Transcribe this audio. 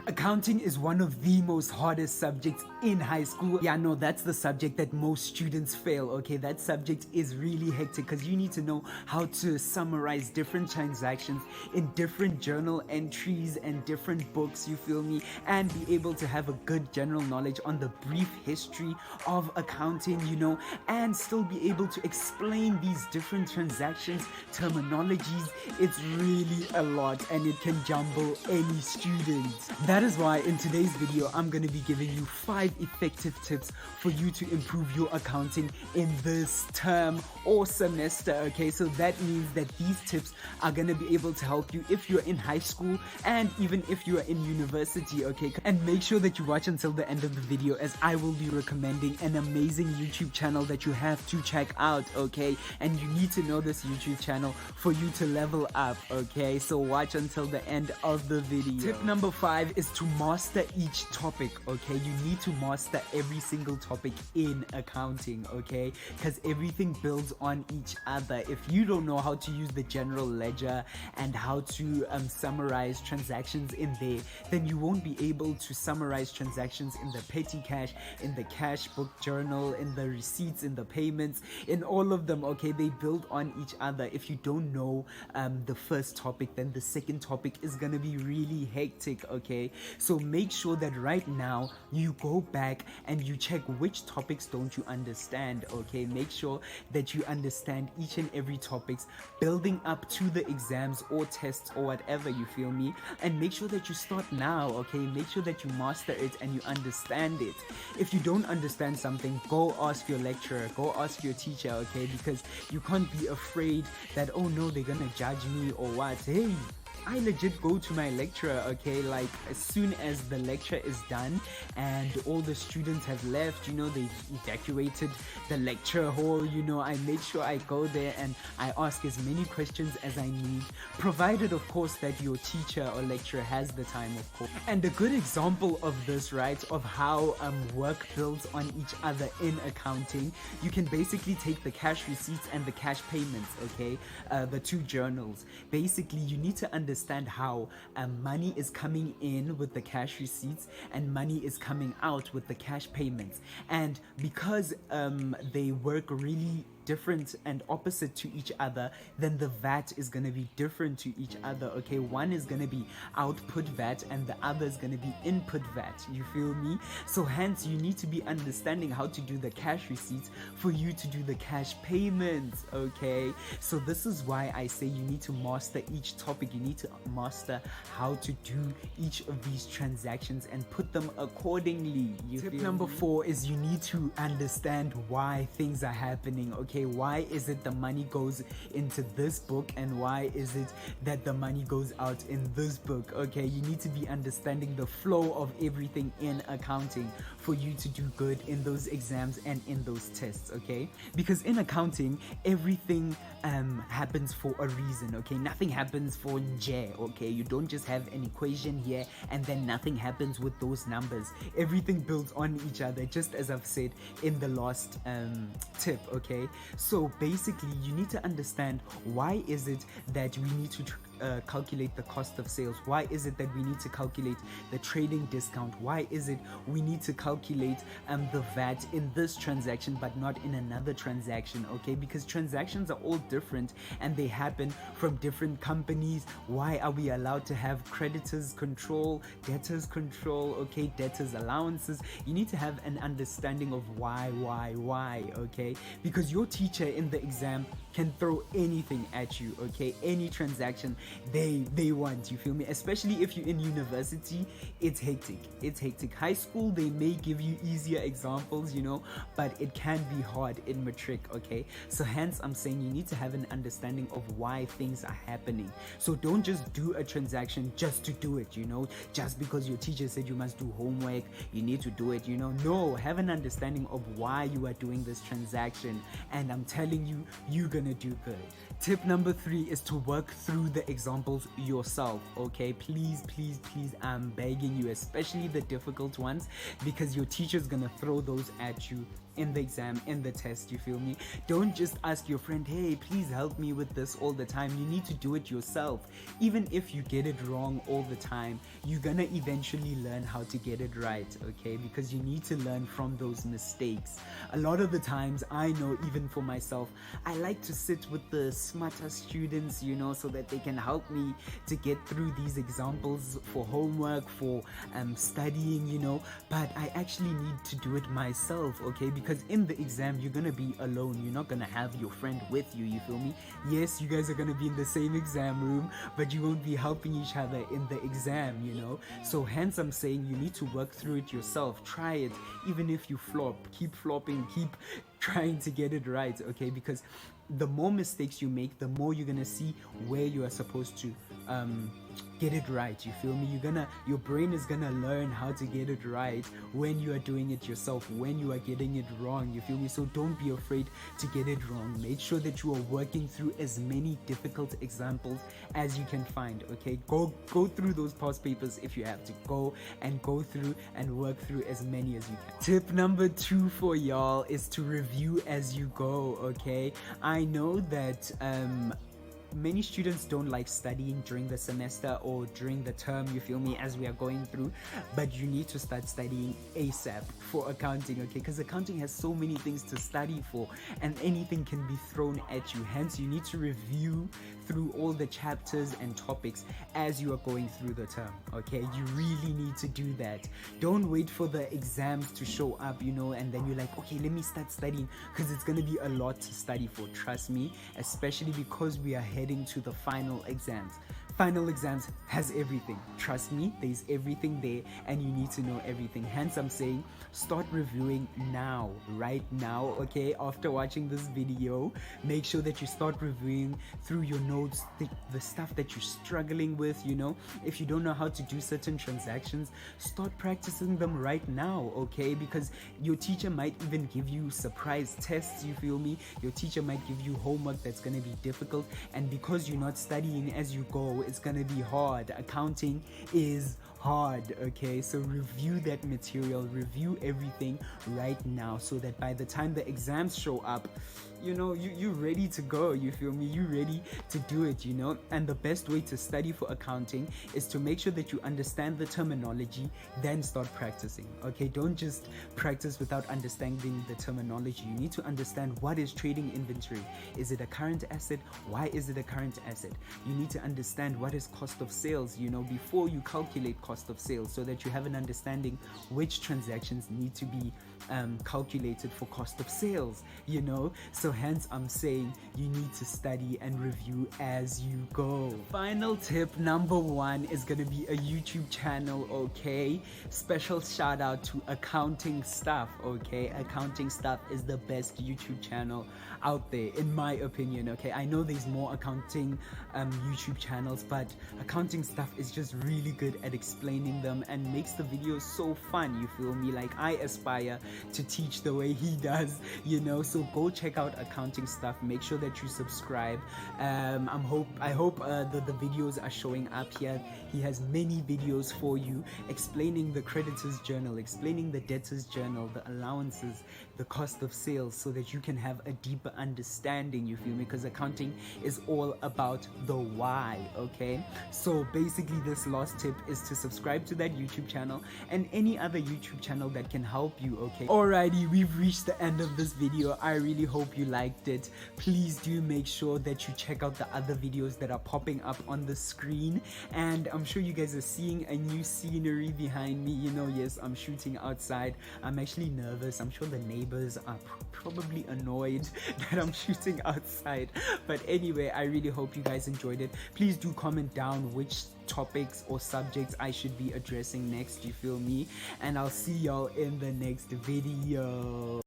Accounting is one of the most hardest subjects in high school. Yeah, no, that's the subject that most students fail, okay? That subject is really hectic because you need to know how to summarize different transactions in different journal entries and different books, you feel me? And be able to have a good general knowledge on the brief history of accounting, and still be able to explain these different transactions, terminologies. It's really a lot and it can jumble any student. That is why in today's video, I'm going to be giving you 5 effective tips for you to improve your accounting in this term or semester, okay? So that means that these tips are going to be able to help you if you're in high school and even if you are in university, okay? And make sure that you watch until the end of the video, as I will be recommending an amazing YouTube channel that you have to check out, okay? And you need to know this YouTube channel for you to level up, okay? So watch until the end of the video. Tip number 5 is to master each topic, okay? You need to master every single topic in accounting, okay? Because everything builds on each other. If you don't know how to use the general ledger and how to summarize transactions in there, then you won't be able to summarize transactions in the petty cash, in the cash book journal, in the receipts, in the payments, in all of them, okay? They build on each other. If you don't know the first topic, then the second topic is gonna be really hectic, okay? So make sure that right now you go back and you check which topics don't you understand, okay? Make sure that you understand each and every topics building up to the exams or tests or whatever, you feel me? And make sure that you start now, okay? Make sure that you master it and you understand it. If you don't understand something, go ask your lecturer, go ask your teacher, okay? Because you can't be afraid that, oh no, they're gonna judge me or what. Hey, I legit go to my lecturer, okay? Like as soon as the lecture is done and all the students have left, they've evacuated the lecture hall, I make sure I go there and I ask as many questions as I need, provided of course that your teacher or lecturer has the time, of course. And a good example of this, right, of how work builds on each other in accounting, you can basically take the cash receipts and the cash payments, okay? The two journals. Basically, you need to understand how money is coming in with the cash receipts and money is coming out with the cash payments, and because they work really different and opposite to each other, then the VAT is going to be different to each other, okay? One is going to be output VAT and the other is going to be input VAT, you feel me? So hence you need to be understanding how to do the cash receipts for you to do the cash payments, okay? So this is why I say you need to master each topic. You need to master how to do each of these transactions and put them accordingly. Tip number 4 is you need to understand why things are happening, okay? Why is it the money goes into this book and why is it that the money goes out in this book, okay? You need to be understanding the flow of everything in accounting for you to do good in those exams and in those tests, okay? Because in accounting, everything happens for a reason, okay? Nothing happens for nje, okay? You don't just have an equation here and then nothing happens with those numbers. Everything builds on each other, just as I've said in the last tip, okay? So basically you need to understand why is it that we need to calculate the cost of sales. Why is it that we need to calculate the trading discount? Why is it we need to calculate the VAT in this transaction but not in another transaction, okay? Because transactions are all different and they happen from different companies. Why are we allowed to have creditors control, debtors control, okay, debtors allowances? You need to have an understanding of why, okay? Because your teacher in the exam can throw anything at you, okay? Any transaction they want, you feel me? Especially if you're in university, it's hectic. High school, they may give you easier examples, but it can be hard in matric, okay? So hence I'm saying you need to have an understanding of why things are happening. So don't just do a transaction just to do it, just because your teacher said you must do homework, you need to do it, no, have an understanding of why you are doing this transaction, and I'm telling you, you're gonna do good. Tip number 3 is to work through the examples yourself, okay? Please, I'm begging you, especially the difficult ones, because your teacher's gonna throw those at you in the exam, in the test, you feel me? Don't just ask your friend, hey, please help me with this all the time. You need to do it yourself. Even if you get it wrong all the time, you're gonna eventually learn how to get it right, okay? Because you need to learn from those mistakes. A lot of the times, I know even for myself, I like to sit with the smarter students, you know, so that they can help me to get through these examples for homework, for studying, you know, but I actually need to do it myself, okay? Because in the exam, you're gonna be alone. You're not gonna have your friend with you, you feel me? Yes, you guys are gonna be in the same exam room, but you won't be helping each other in the exam, you know? So hence I'm saying you need to work through it yourself. Try it. Even if you flop, keep flopping, keep trying to get it right, okay? Because the more mistakes you make, the more you're gonna see where you are supposed to get it right, you feel me? Your brain is gonna learn how to get it right when you are doing it yourself, when you are getting it wrong, you feel me? So don't be afraid to get it wrong. Make sure that you are working through as many difficult examples as you can find, okay? Go through those past papers if you have to. Go through and work through as many as you can. Tip number 2 for y'all is to review as you go, okay? I know that many students don't like studying during the semester or during the term, you feel me, as we are going through, but you need to start studying ASAP for accounting, okay? Because accounting has so many things to study for, and anything can be thrown at you. Hence, you need to review through all the chapters and topics as you are going through the term, okay? You really need to do that. Don't wait for the exams to show up, you know, and then you're like, okay, let me start studying, because it's going to be a lot to study for, trust me, especially because we are heading to the final exams. Final exams has everything. Trust me, there's everything there, and you need to know everything. Hence, I'm saying start reviewing now, right now, okay? After watching this video, make sure that you start reviewing through your notes, the stuff that you're struggling with, you know? If you don't know how to do certain transactions, start practicing them right now, okay? Because your teacher might even give you surprise tests, you feel me? Your teacher might give you homework that's going to be difficult, and because you're not studying as you go, it's gonna be hard. Accounting is hard, okay? So review that material, review everything right now, so that by the time the exams show up, you know, you're ready to go, you feel me? You're ready to do it, you know? And the best way to study for accounting is to make sure that you understand the terminology, then start practicing, okay? Don't just practice without understanding the terminology. You need to understand, what is trading inventory? Is it a current asset? Why is it a current asset? You need to understand what is cost of sales, you know, before you calculate cost of sales, so that you have an understanding which transactions need to be calculated for cost of sales, you know? So hence I'm saying you need to study and review as you go. Final tip number 1 is gonna be a YouTube channel, okay? Special shout out to Accounting Stuff, okay? Accounting Stuff is the best YouTube channel out there, in my opinion, okay? I know there's more accounting YouTube channels, but Accounting Stuff is just really good at explaining them and makes the videos so fun, you feel me? Like, I aspire to teach the way he does, you know? So go check out Accounting Stuff. Make sure that you subscribe. I hope the videos are showing up here. He has many videos for you explaining the creditors journal, explaining the debtors journal, the allowances, the cost of sales, so that you can have a deeper understanding, you feel me? Because accounting is all about the why, okay? So basically, this last tip is to subscribe to that YouTube channel and any other YouTube channel that can help you, okay? Alrighty, we've reached the end of this video. I really hope you liked it. Please do make sure that you check out the other videos that are popping up on the screen, and I'm sure you guys are seeing a new scenery behind me, you know. Yes, I'm shooting outside. I'm actually nervous. I'm sure the neighbors are probably annoyed that I'm shooting outside, but anyway, I really hope you guys enjoyed it. Please do comment down which topics or subjects I should be addressing next, you feel me? And I'll see y'all in the next video.